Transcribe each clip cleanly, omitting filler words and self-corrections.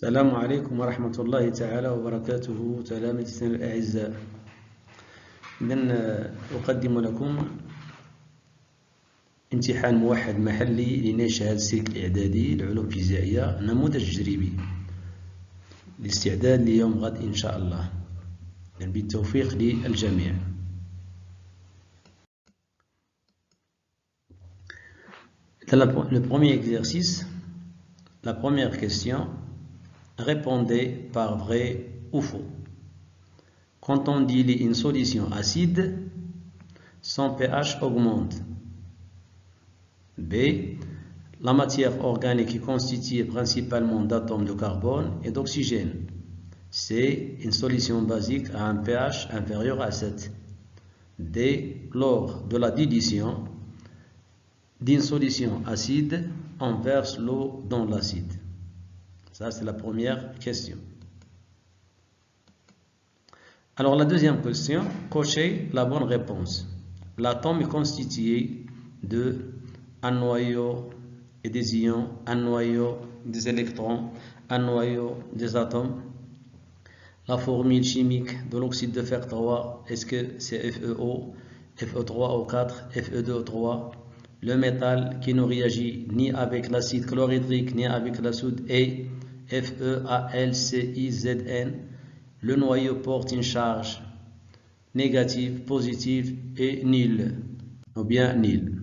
السلام عليكم ورحمة الله تعالى وبركاته تلاميذنا الأعزاء. إذن أقدم لكم امتحان موحد محلي لنشهد السلك الإعدادي لعلوم فيزيائية نموذج تجريبي لاستعداد ليوم غد إن شاء الله، بالتوفيق للجميع. Le premier exercice, la première question, répondez par vrai ou faux. Quand on dilue une solution acide, son pH augmente. B. La matière organique est constituée principalement d'atomes de carbone et d'oxygène. C. Une solution basique a un pH inférieur à 7. D. Lors de la dilution d'une solution acide, on verse l'eau dans l'acide. Ça, c'est la première question. Alors, la deuxième question, cochez la bonne réponse. L'atome est constitué de un noyau et des ions, un noyau des électrons, un noyau des atomes. La formule chimique de l'oxyde de fer 3, est-ce que c'est FeO, Fe3O4, Fe2O3? Le métal qui ne réagit ni avec l'acide chlorhydrique ni avec la soude est FeAlClZn. Le noyau porte une charge négative, positive et nulle, ou bien nulle.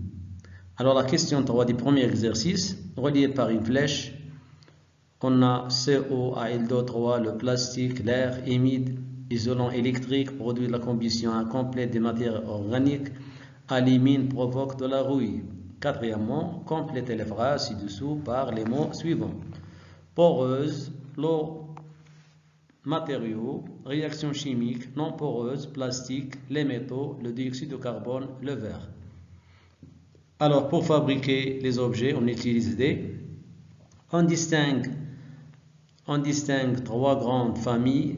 Alors la question 3 du premier exercice, reliée par une flèche, on a COAl2O3, le plastique, l'air humide, isolant électrique, produit la combustion incomplète des matières organiques, élimine, provoque de la rouille. Quatrièmement, complétez les phrases ci-dessous par les mots suivants. Poreuse, l'eau, matériaux, réaction chimique, non poreuse, plastique, les métaux, le dioxyde de carbone, le verre. Alors, pour fabriquer les objets, on utilise on distingue trois grandes familles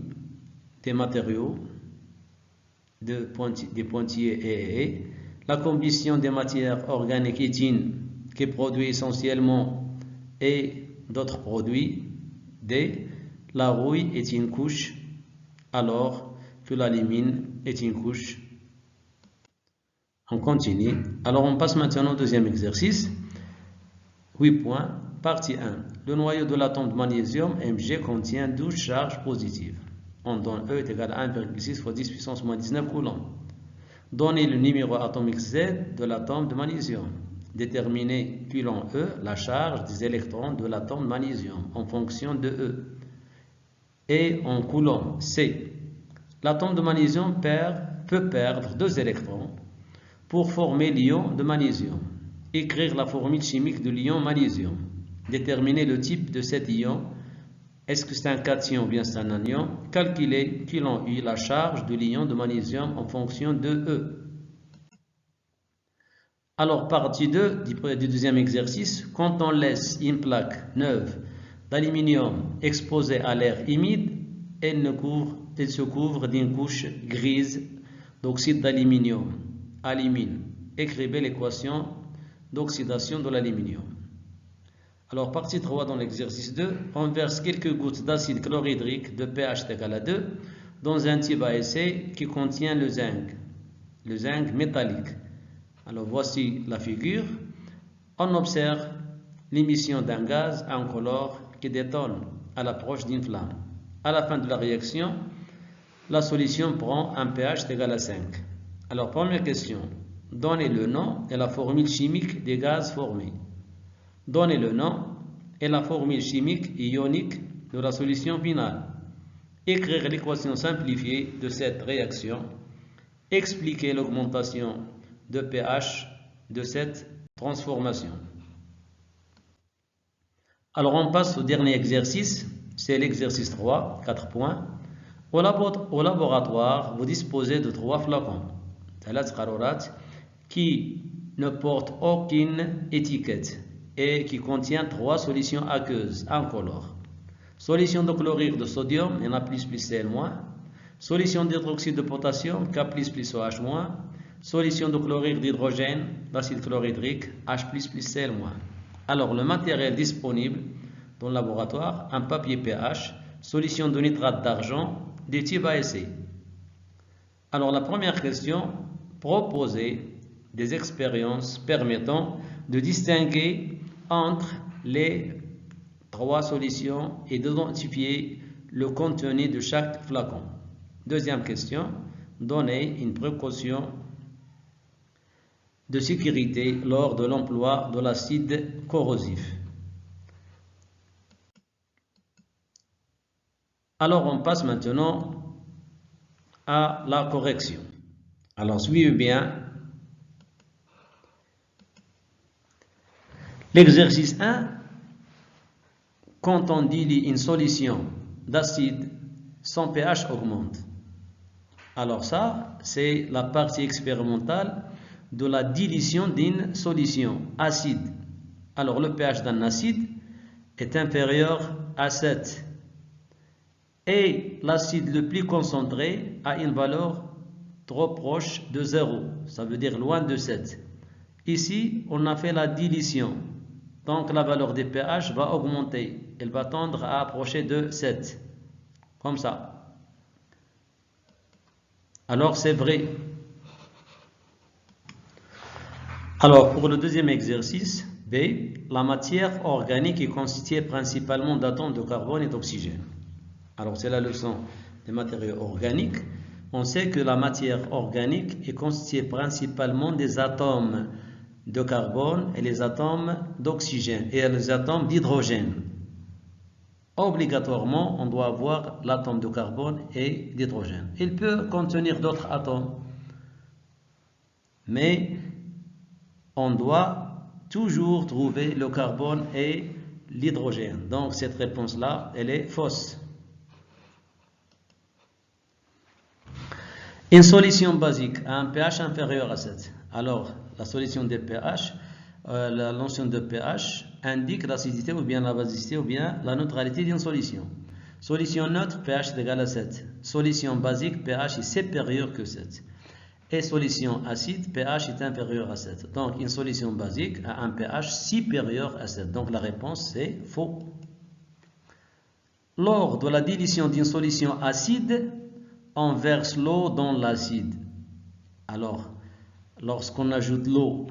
des matériaux, des pointillés et. La combustion des matières organiques est qui produit essentiellement et d'autres produits. D. La rouille est une couche, alors que l'alumine est une couche. On continue. Alors on passe maintenant au deuxième exercice. 8 points. Partie 1. Le noyau de l'atome de magnésium Mg contient 12 charges positives. On donne E est égal à 1,6 fois 10 puissance moins 19 coulombs. Donnez le numéro atomique Z de l'atome de magnésium. Déterminez coulomb E, la charge des électrons de l'atome de magnésium en fonction de E. Et en coulomb C, l'atome de magnésium peut perdre 2 électrons pour former l'ion de magnésium. Écrire la formule chimique de l'ion magnésium. Déterminer le type de cet ion. Est-ce que c'est un cation ou bien c'est un anion? Calculer coulomb U, la charge de l'ion de magnésium en fonction de E. Alors, partie 2 du deuxième exercice, quand on laisse une plaque neuve d'aluminium exposée à l'air humide, elle se couvre d'une couche grise d'oxyde d'aluminium. Alumine. Écrivez l'équation d'oxydation de l'aluminium. Alors, partie 3 dans l'exercice 2, on verse quelques gouttes d'acide chlorhydrique de pH égal à 2 dans un tube à essai qui contient le zinc métallique. Alors, voici la figure. On observe l'émission d'un gaz incolore qui détonne à l'approche d'une flamme. À la fin de la réaction, la solution prend un pH égal à 5. Alors, première question, donnez le nom et la formule chimique des gaz formés. Donnez le nom et la formule chimique ionique de la solution finale. Écrire l'équation simplifiée de cette réaction. Expliquer l'augmentation de pH de cette transformation. Alors on passe au dernier exercice, c'est l'exercice 3, 4 points. Au laboratoire, vous disposez de 3 flacons, qui ne portent aucune étiquette et qui contient 3 solutions aqueuses incolores. Solution de chlorure de sodium, Na++ Cl-. Solution d'hydroxyde de potassium, K++ OH-. Solution de chlorure d'hydrogène, d'acide chlorhydrique, H++ Cl-. Alors, le matériel disponible dans le laboratoire un papier pH, solution de nitrate d'argent de type ASA. Alors la première question, proposer des expériences permettant de distinguer entre les trois solutions et d'identifier le contenu de chaque flacon. Deuxième question, donner une précaution de sécurité lors de l'emploi de l'acide corrosif. Alors on passe maintenant à la correction. Alors suivez bien. L'exercice 1, quand on dilue une solution d'acide, son pH augmente. Alors ça, c'est la partie expérimentale de la dilution d'une solution acide. Alors le pH d'un acide est inférieur à 7. Et l'acide le plus concentré a une valeur trop proche de 0. Ça veut dire loin de 7. Ici, on a fait la dilution. Donc la valeur des pH va augmenter. Elle va tendre à approcher de 7. Comme ça. Alors c'est vrai. Alors pour le deuxième exercice, B, la matière organique est constituée principalement d'atomes de carbone et d'oxygène. Alors c'est la leçon des matériaux organiques. On sait que la matière organique est constituée principalement des atomes de carbone et les atomes d'oxygène et les atomes d'hydrogène. Obligatoirement, on doit avoir l'atome de carbone et d'hydrogène. Il peut contenir d'autres atomes, mais on doit toujours trouver le carbone et l'hydrogène. Donc cette réponse-là, elle est fausse. Une solution basique a un pH inférieur à 7. Alors, la solution de pH, la notion de pH indique l'acidité ou bien la basicité ou bien la neutralité d'une solution. Solution neutre, pH est égal à 7. Solution basique, pH est supérieur que 7. Et solution acide, pH est inférieur à 7. Donc, une solution basique a un pH supérieur à 7. Donc, la réponse, c'est faux. Lors de la dilution d'une solution acide, on verse l'eau dans l'acide. Alors, lorsqu'on ajoute l'eau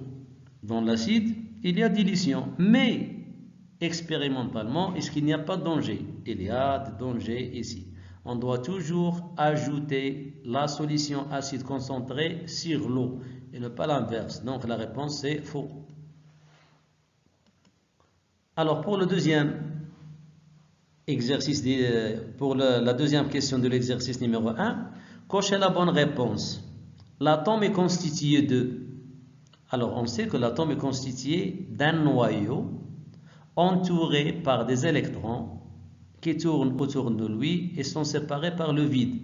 dans l'acide, il y a dilution. Mais, expérimentalement, est-ce qu'il n'y a pas de danger? Il y a de danger ici. On doit toujours ajouter la solution acide concentrée sur l'eau et ne pas l'inverse. Donc, la réponse, c'est faux. Alors, pour le deuxième exercice, pour la deuxième question de l'exercice numéro 1, cochez la bonne réponse. L'atome est constitué de... Alors, on sait que l'atome est constitué d'un noyau entouré par des électrons qui tournent autour de lui et sont séparés par le vide.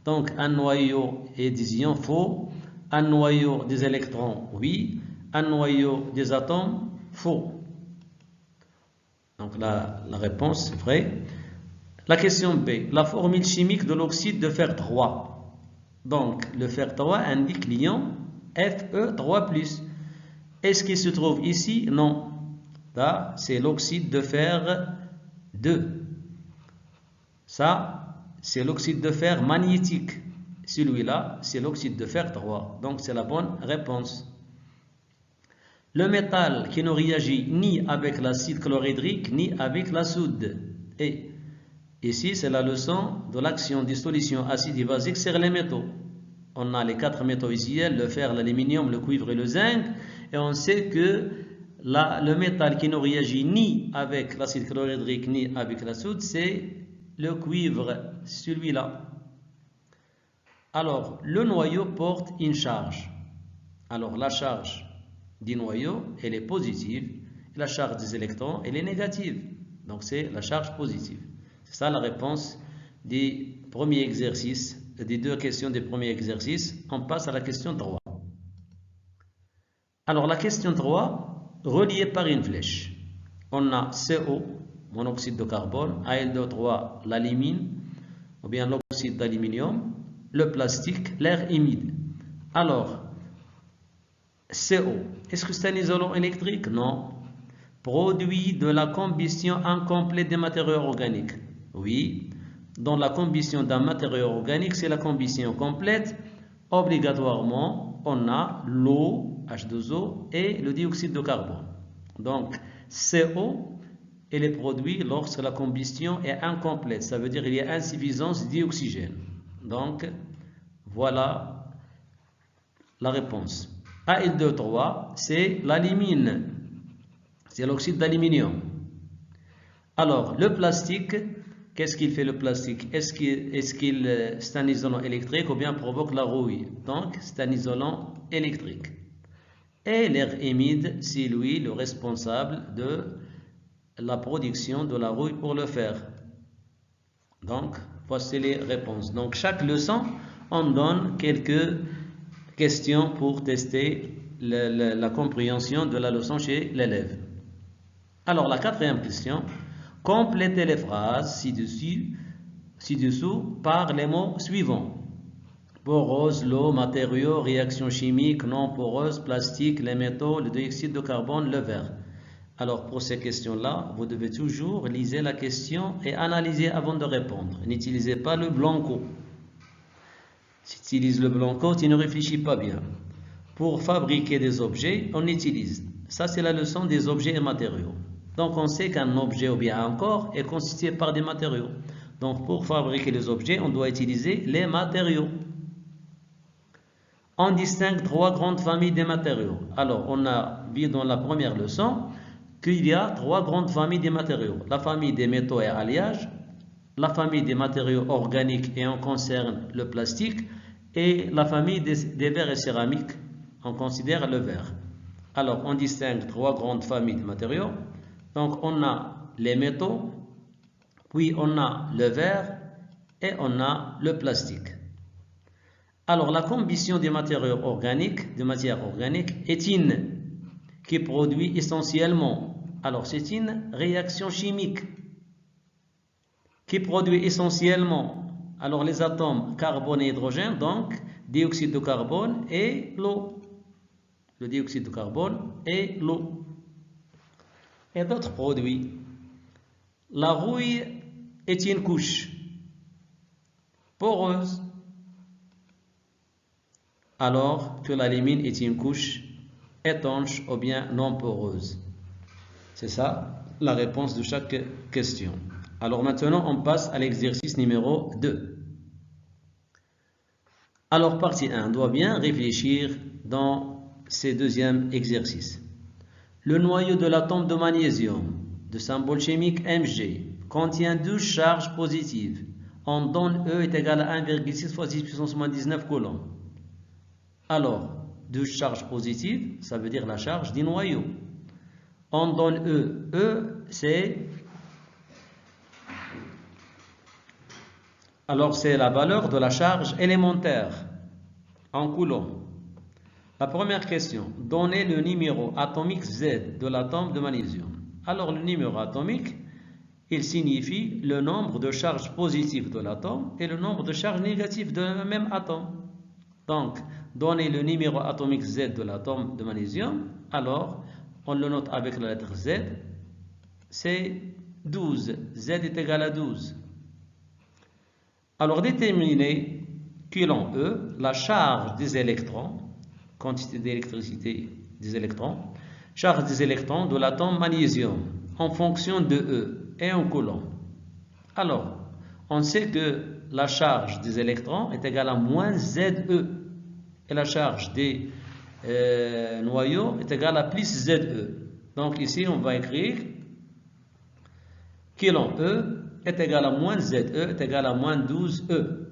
Donc, un noyau est des ions faux, un noyau des électrons, oui, un noyau des atomes, faux. Donc, la réponse est vraie. La question B, la formule chimique de l'oxyde de fer 3. Donc, le fer 3 indique l'ion Fe3+. Est-ce qu'il se trouve ici? Non. Là, c'est l'oxyde de fer 2. Ça, c'est l'oxyde de fer magnétique. Celui-là, c'est l'oxyde de fer 3. Donc, c'est la bonne réponse. Le métal qui ne réagit ni avec l'acide chlorhydrique ni avec la soude. Et ici, c'est la leçon de l'action des solutions acides et basiques sur les métaux. On a les 4 métaux ici, le fer, l'aluminium, le cuivre et le zinc. Et on sait que le métal qui ne réagit ni avec l'acide chlorhydrique ni avec la soude, c'est le cuivre, celui-là. Alors, le noyau porte une charge. Alors, la charge du noyau, elle est positive. La charge des électrons, elle est négative. Donc, c'est la charge positive. C'est ça la réponse du premier exercice, des deux questions du premier exercice. On passe à la question 3. Alors, la question 3, reliée par une flèche. On a CO, monoxyde de carbone, ALO3, l'alumine, ou bien l'oxyde d'aluminium, le plastique, l'air humide. Alors, CO, est-ce que c'est un isolant électrique? Non. produit de la combustion incomplète des matériaux organiques. Oui, dans la combustion d'un matériau organique, c'est la combustion complète. Obligatoirement, on a l'eau, H2O, et le dioxyde de carbone. Donc, CO, elle est produite lorsque la combustion est incomplète. Ça veut dire qu'il y a insuffisance d'oxygène. Donc, voilà la réponse. AL2O3, c'est l'alumine. C'est l'oxyde d'aluminium. Alors, le plastique, qu'est-ce qu'il fait le plastique? Est-ce qu'il c'est un isolant électrique ou bien provoque la rouille? Donc, c'est un isolant électrique. Et l'air humide, c'est lui le responsable de la production de la rouille pour le fer. Donc, voici les réponses. Donc, chaque leçon, on donne quelques questions pour tester la compréhension de la leçon chez l'élève. Alors, la quatrième question, complétez les phrases ci-dessous par les mots suivants. Porose, l'eau, matériaux, réaction chimique, non poreuse, plastique, les métaux, le dioxyde de carbone, le verre. Alors, pour ces questions-là, vous devez toujours lire la question et analyser avant de répondre. N'utilisez pas le blanco. Si tu utilises le blanco, tu ne réfléchis pas bien. Pour fabriquer des objets, on utilise. Ça, c'est la leçon des objets et matériaux. Donc, on sait qu'un objet ou bien un corps est constitué par des matériaux. Donc, pour fabriquer les objets, on doit utiliser les matériaux. On distingue trois grandes familles de matériaux. Alors, on a vu dans la première leçon qu'il y a trois grandes familles de matériaux. La famille des métaux et alliages, la famille des matériaux organiques et on concerne le plastique, et la famille des verres et céramiques, on considère le verre. Alors, on distingue trois grandes familles de matériaux. Donc, on a les métaux, puis on a le verre et on a le plastique. Alors, la combustion des matériaux organiques, de matières organiques, est une qui produit essentiellement. Alors, c'est une réaction chimique qui produit essentiellement. Alors, les atomes carbone et hydrogène, donc dioxyde de carbone et l'eau. Le dioxyde de carbone et l'eau. Et d'autres produits. La rouille est une couche poreuse, alors que l'alumine est une couche étanche ou bien non poreuse. C'est ça la réponse de chaque question. Alors maintenant, on passe à l'exercice numéro 2. Alors, partie 1, on doit bien réfléchir dans ce deuxième exercice. Le noyau de l'atome de magnésium, de symbole chimique Mg, contient 12 charges positives. On donne E est égal à 1,6 fois 10 puissance moins 19 coulombs. Alors, 12 charges positives, ça veut dire la charge du noyau. On donne E. E, c'est... Alors, c'est la valeur de la charge élémentaire en coulombs. La première question, donnez le numéro atomique Z de l'atome de magnésium. Alors, le numéro atomique, il signifie le nombre de charges positives de l'atome et le nombre de charges négatives de même atome. Donc, donnez le numéro atomique Z de l'atome de magnésium. Alors, on le note avec la lettre Z. C'est 12. Z est égal à 12. Alors, déterminez coulomb E, la charge des électrons, quantité d'électricité des électrons, charge des électrons de l'atome magnésium en fonction de E et en coulomb. Alors, on sait que la charge des électrons est égale à moins ZE et la charge des noyaux est égale à plus ZE. Donc ici, on va écrire coulomb E est égal à moins ZE est égal à moins 12E.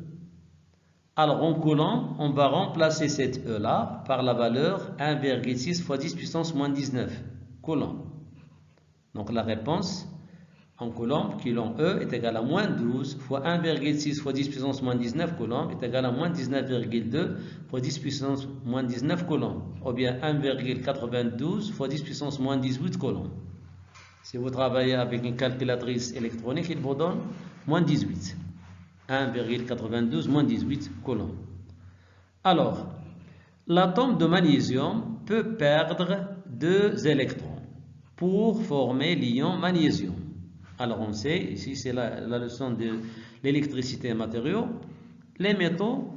Alors, en coulomb, on va remplacer cette E-là par la valeur 1,6 fois 10 puissance moins 19 coulombs. Donc, la réponse en coulomb, coulomb E est égal à moins 12 fois 1,6 fois 10 puissance moins 19 coulombs est égal à moins 19,2 fois 10 puissance moins 19 coulombs. Ou bien 1,92 fois 10 puissance moins 18 coulombs. Si vous travaillez avec une calculatrice électronique, il vous donne moins 18. 1,92 moins 18 coulombs. Alors, l'atome de magnésium peut perdre 2 électrons. pour former l'ion magnésium. Alors on sait, ici c'est la leçon de l'électricité et matériaux, les métaux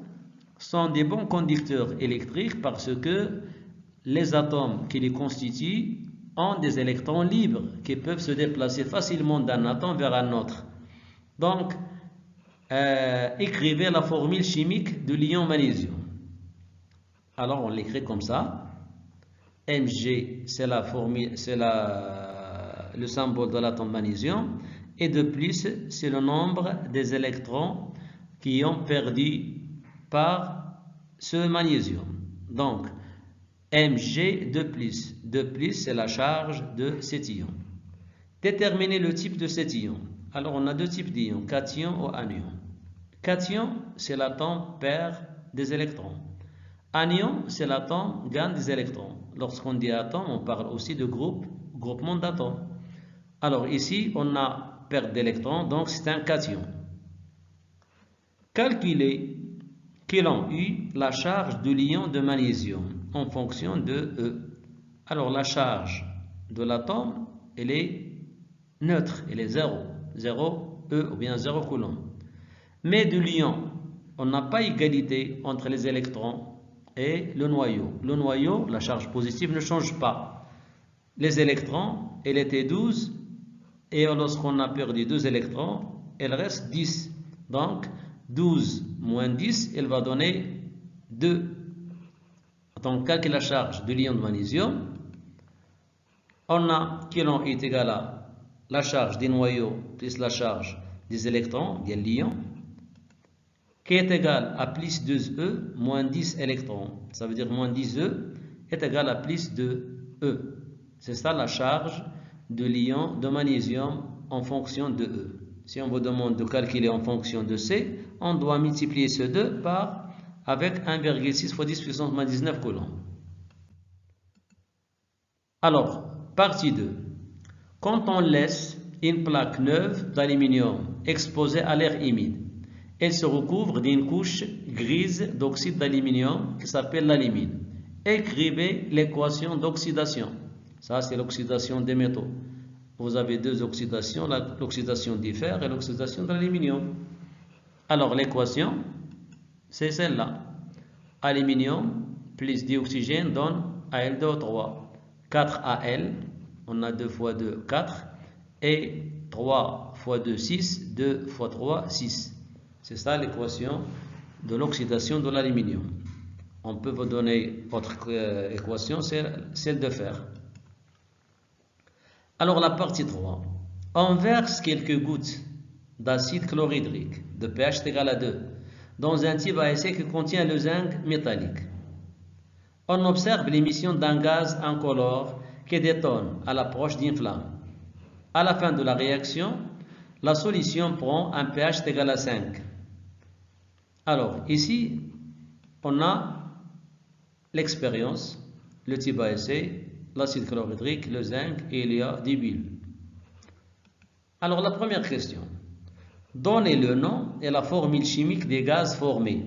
sont des bons conducteurs électriques parce que les atomes qui les constituent ont des électrons libres qui peuvent se déplacer facilement d'un atome vers un autre. Donc, écrivez la formule chimique de l'ion magnésium. Alors, on l'écrit comme ça. Mg, c'est le symbole de l'atome magnésium. Et de plus, c'est le nombre des électrons qui ont perdu par ce magnésium. Donc, Mg 2+, c'est la charge de cet ion. Déterminer le type de cet ion. Alors, on a deux types d'ions, cation ou anion. Cation, c'est l'atome perd des électrons. Anion, c'est l'atome gagne des électrons. Lorsqu'on dit atome, on parle aussi de groupement d'atomes. Alors, ici, on a perte d'électrons, donc c'est un cation. Calculer qu'ils ont eu la charge de l'ion de magnésium en fonction de E. Alors la charge de l'atome, elle est neutre, elle est 0, 0 E ou bien 0 coulomb. Mais de l'ion, on n'a pas égalité entre les électrons et le noyau. Le noyau, la charge positive ne change pas. Les électrons, elle était 12 et lorsqu'on a perdu 2 électrons, elle reste 10. Donc 12 moins 10, elle va donner 2. Donc, calculer la charge de l'ion de magnésium. On a que l'ion est égal à la charge des noyaux plus la charge des électrons, bien l'ion, qui est égal à plus 2E moins 10 électrons. Ça veut dire moins 10E est égal à plus 2E. C'est ça la charge de l'ion de magnésium en fonction de E. Si on vous demande de calculer en fonction de C, on doit multiplier ce 2 par avec 1,6 fois 10 puissance moins 19 coulombs. Alors, partie 2. Quand on laisse une plaque neuve d'aluminium exposée à l'air humide, elle se recouvre d'une couche grise d'oxyde d'aluminium qui s'appelle l'alumine. Écrivez l'équation d'oxydation. Ça, c'est l'oxydation des métaux. Vous avez deux oxydations, l'oxydation du fer et l'oxydation de l'aluminium. Alors, l'équation, c'est celle-là. Aluminium plus dioxygène donne Al2O3. 4Al, on a 2 fois 2, 4. Et 3 fois 2, 6. 2 fois 3, 6. C'est ça l'équation de l'oxydation de l'aluminium. On peut vous donner votre équation, c'est celle de fer. Alors la partie 3. On verse quelques gouttes d'acide chlorhydrique de pH égal à 2 dans un tube à essai qui contient le zinc métallique. On observe l'émission d'un gaz incolore qui détonne à l'approche d'une flamme. À la fin de la réaction, la solution prend un pH égal à 5. Alors ici, on a l'expérience, le tube à essai, l'acide chlorhydrique, le zinc et il y a des bulles. Alors la première question. Donnez le nom et la formule chimique des gaz formés.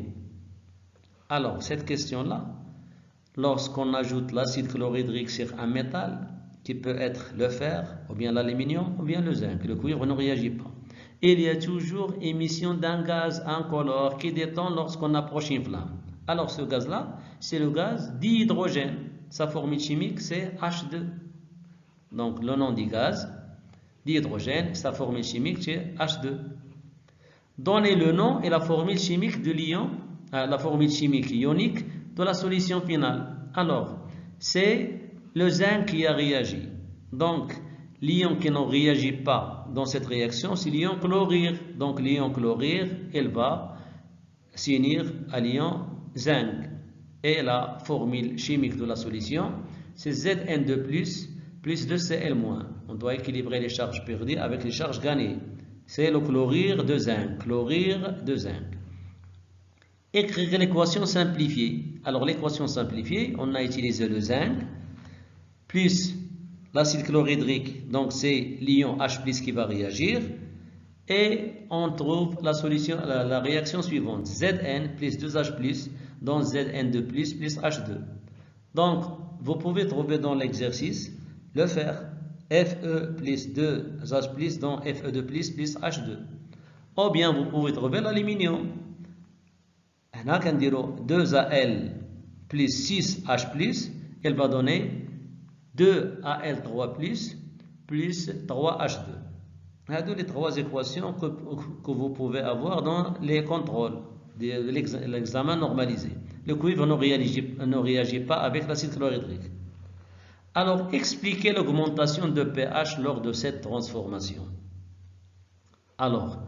Alors, cette question-là, lorsqu'on ajoute l'acide chlorhydrique sur un métal, qui peut être le fer, ou bien l'aluminium, ou bien le zinc, le cuivre ne réagit pas. Il y a toujours émission d'un gaz incolore qui détonne lorsqu'on approche une flamme. Alors, ce gaz-là, c'est le gaz dihydrogène. Sa formule chimique, c'est H2. Donc, le nom du gaz dihydrogène, sa formule chimique, c'est H2. Donnez le nom et la formule chimique de l'ion, la formule chimique ionique de la solution finale. Alors, c'est le zinc qui a réagi. Donc, l'ion qui ne réagit pas dans cette réaction, c'est l'ion chlorure. Donc, l'ion chlorure, il va s'unir à l'ion zinc. Et la formule chimique de la solution, c'est Zn2+, plus 2Cl-. On doit équilibrer les charges perdues avec les charges gagnées. C'est le chlorure de zinc. Chlorure de zinc. Écrire l'équation simplifiée. Alors l'équation simplifiée, on a utilisé le zinc plus l'acide chlorhydrique. Donc c'est l'ion H+ qui va réagir. Et on trouve la solution, la réaction suivante. Zn plus 2H+, donc Zn2+, plus H2. Donc vous pouvez trouver dans l'exercice le fer Fe plus 2H plus dans Fe2 plus H2. Ou bien vous pouvez trouver l'aluminium. On a 2Al plus 6H plus, elle va donner 2Al3 plus 3H2. C'est les trois équations que vous pouvez avoir dans les contrôles de l'examen normalisé. Le cuivre ne réagit pas avec l'acide chlorhydrique. Alors, expliquez l'augmentation de pH lors de cette transformation. Alors,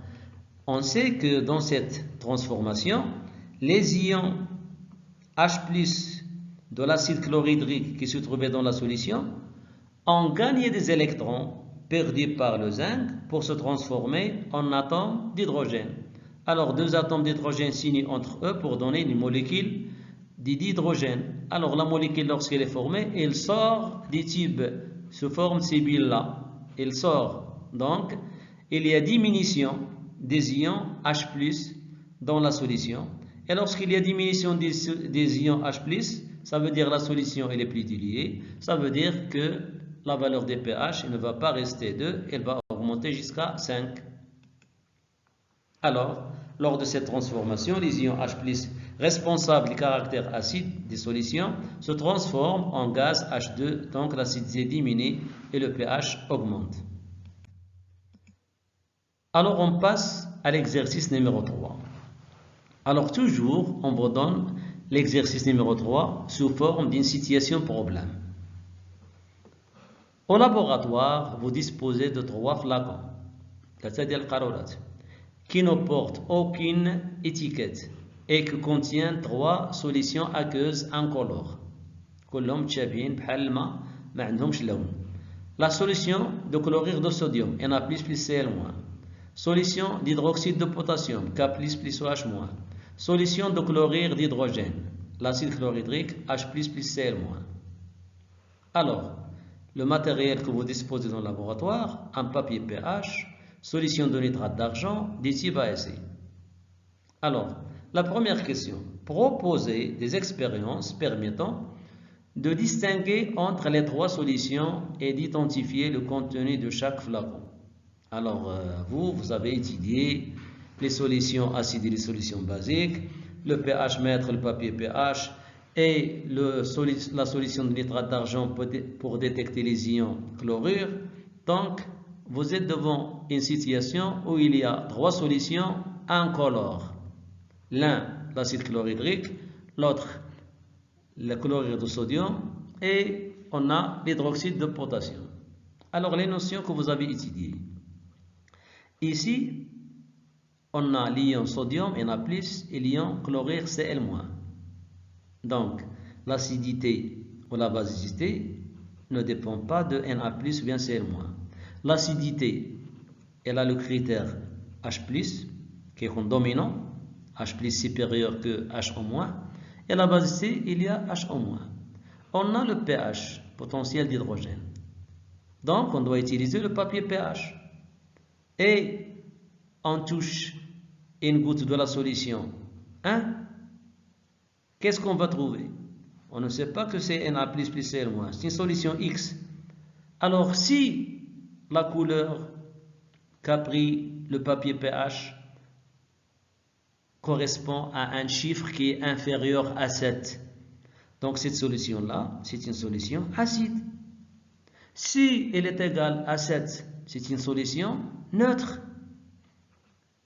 on sait que dans cette transformation, les ions H+ de l'acide chlorhydrique qui se trouvait dans la solution ont gagné des électrons perdus par le zinc pour se transformer en atomes d'hydrogène. Alors, deux atomes d'hydrogène s'unissent entre eux pour donner une molécule d'hydrogène. Alors, la molécule, lorsqu'elle est formée, elle sort des tubes sous forme de ces bulles-là. Elle sort. Donc, il y a diminution des ions H+ dans la solution. Et lorsqu'il y a diminution des ions H+, ça veut dire la solution elle est plus diluée. Ça veut dire que la valeur des pH ne va pas rester 2, elle va augmenter jusqu'à 5. Alors, lors de cette transformation, les ions H+, responsables du caractère acide des solutions, se transforment en gaz H2, donc l'acidité diminue et le pH augmente. Alors, on passe à l'exercice numéro 3. Alors, toujours, on vous donne l'exercice numéro 3 sous forme d'une situation problème. Au laboratoire, vous disposez de 3 flacons, qui ne portent aucune étiquette et qui contiennent 3 solutions aqueuses incolores. La solution de chlorure de sodium, Na+, Cl-. Solution d'hydroxyde de potassium, K+, OH-. Solution de chlorure d'hydrogène, l'acide chlorhydrique, H+, Cl-. Alors, le matériel que vous disposez dans le laboratoire, un papier pH, solution de nitrate d'argent, des types ASE. Alors, la première question, proposez des expériences permettant de distinguer entre les 3 solutions et d'identifier le contenu de chaque flacon. Alors, vous avez étudié les solutions acides et les solutions basiques, le pH mètre, le papier pH et la solution de nitrate d'argent pour détecter les ions chlorure. Donc, vous êtes devant une situation où il y a 3 solutions incolores. L'un, l'acide chlorhydrique, l'autre, le chlorure de sodium et on a l'hydroxyde de potassium. Alors, les notions que vous avez étudiées. Ici, on a l'ion sodium, Na+, et l'ion chlorure, Cl-. Donc, l'acidité ou la basicité ne dépend pas de Na+, ou bien Cl-. L'acidité, elle a le critère H+, qui est dominant, H+ supérieur que HO-, et la basicité, il y a HO-. On a le pH, potentiel d'hydrogène. Donc, on doit utiliser le papier pH. Et on touche une goutte de la solution 1. Qu'est-ce qu'on va trouver? On ne sait pas que c'est Na+, Cl-. C'est une solution X. Alors, si la couleur qu'a pris le papier pH correspond à un chiffre qui est inférieur à 7, donc cette solution-là, c'est une solution acide. Si elle est égale à 7, c'est une solution neutre.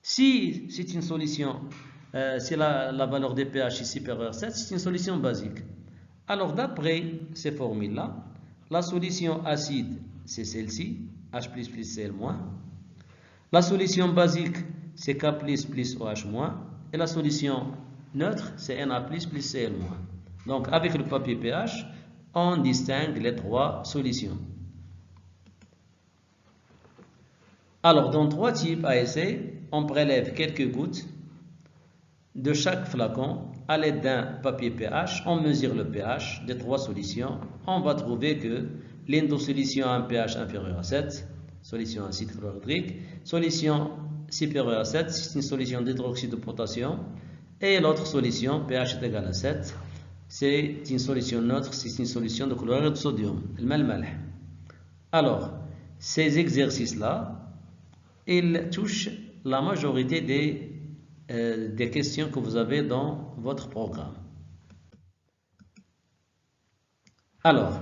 Si c'est une solution, si la valeur des pH est supérieure à 7, c'est une solution basique. Alors, d'après ces formules-là, la solution acide, c'est celle-ci, H+, Cl-. La solution basique, c'est K+, OH-. Et la solution neutre, c'est Na+, Cl-. Donc, avec le papier pH, on distingue les 3 solutions. Alors, dans 3 types ASE, on prélève quelques gouttes de chaque flacon à l'aide d'un papier pH. On mesure le pH des 3 solutions. On va trouver que l'une des solutions a un pH inférieur à 7, solution acide chlorhydrique. Solution supérieure à 7, c'est une solution d'hydroxyde de potassium. Et l'autre solution, pH est égal à 7, c'est une solution neutre, c'est une solution de chlorure de sodium, le malh. Alors, ces exercices-là, ils touchent la majorité des questions que vous avez dans votre programme. Alors,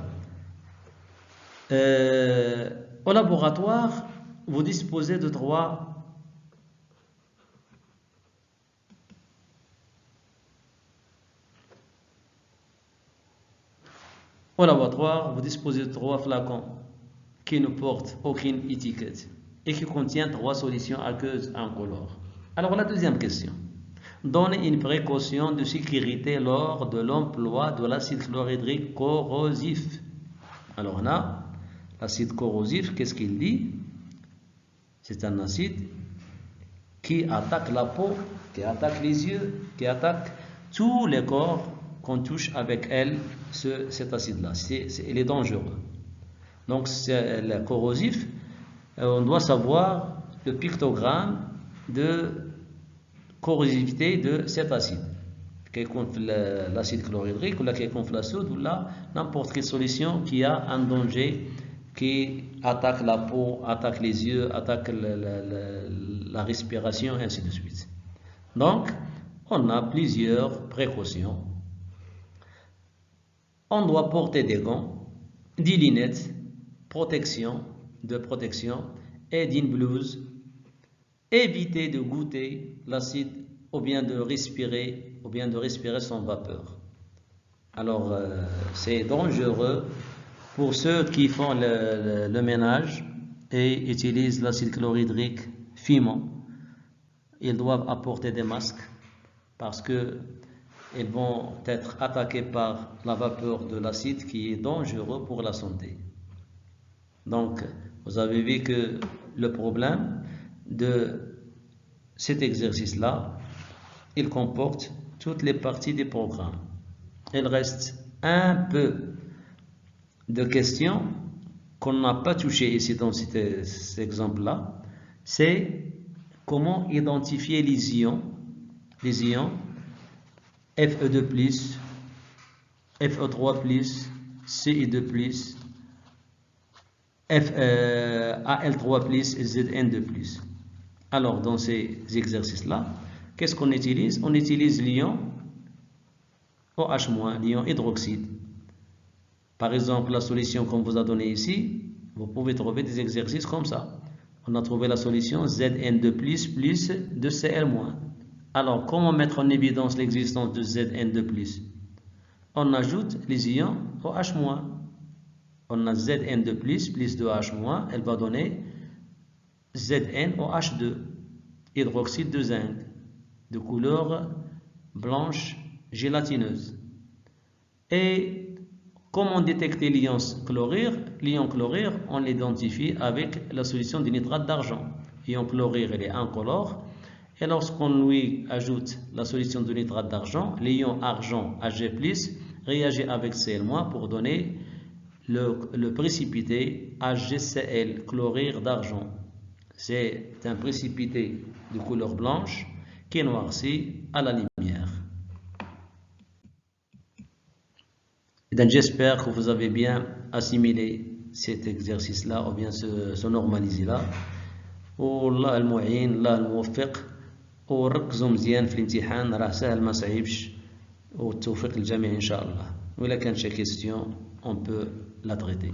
au laboratoire, vous disposez de trois flacons qui ne portent aucune étiquette et qui contiennent 3 solutions aqueuses incolores. Alors la deuxième question. Donnez une précaution de sécurité lors de l'emploi de l'acide chlorhydrique corrosif. Alors on a l'acide corrosif, qu'est-ce qu'il dit? C'est un acide qui attaque la peau, qui attaque les yeux, qui attaque tous les corps qu'on touche avec cet acide-là. Il est dangereux. Donc c'est le corrosif, on doit savoir le pictogramme de corrosivité de cet acide, quelconque l'acide chlorhydrique ou quelconque la soude ou n'importe quelle solution qui a un danger, qui attaque la peau, attaque les yeux, attaque la respiration, et ainsi de suite. Donc, on a plusieurs précautions. On doit porter des gants, des lunettes, de protection et d'une blouse. Éviter de goûter l'acide ou bien de respirer sans vapeur. Alors, c'est dangereux pour ceux qui font le ménage et utilisent l'acide chlorhydrique fumant. Ils doivent apporter des masques parce que ils vont être attaqués par la vapeur de l'acide qui est dangereux pour la santé. Donc, vous avez vu que le problème de cet exercice-là, il comporte toutes les parties du programme. Il reste un peu de questions qu'on n'a pas touchées ici dans cet exemple-là. C'est comment identifier les ions Fe2+, Fe3+, Ce2+, Al3+, et Zn2+. Alors, dans ces exercices-là, qu'est-ce qu'on utilise? On utilise l'ion OH-, l'ion hydroxyde. Par exemple, la solution qu'on vous a donnée ici, vous pouvez trouver des exercices comme ça. On a trouvé la solution Zn2+, plus 2Cl-. Alors, comment mettre en évidence l'existence de Zn2+? On ajoute les ions OH-. On a Zn2+, plus 2H-, elle va donner ZnOH2, hydroxyde de zinc, de couleur blanche gélatineuse. Et comment détecter l'ion chlorure? L'ion chlorure, on l'identifie avec la solution de nitrate d'argent. L'ion chlorure, il est incolore. Et lorsqu'on lui ajoute la solution de nitrate d'argent, l'ion argent Ag+, réagit avec Cl- pour donner le précipité HgCl, chlorure d'argent. C'est un précipité de couleur blanche qui est noirci à la lumière. J'espère que vous avez bien assimilé cet exercice-là ou bien ce normalisé-là. والله المعين الله الموفق وركزوا مزيان في الامتحان راه سهل ما صعيبش والتوفيق للجميع إن شاء الله. وإلا كان شي كيستيون on peut la traiter.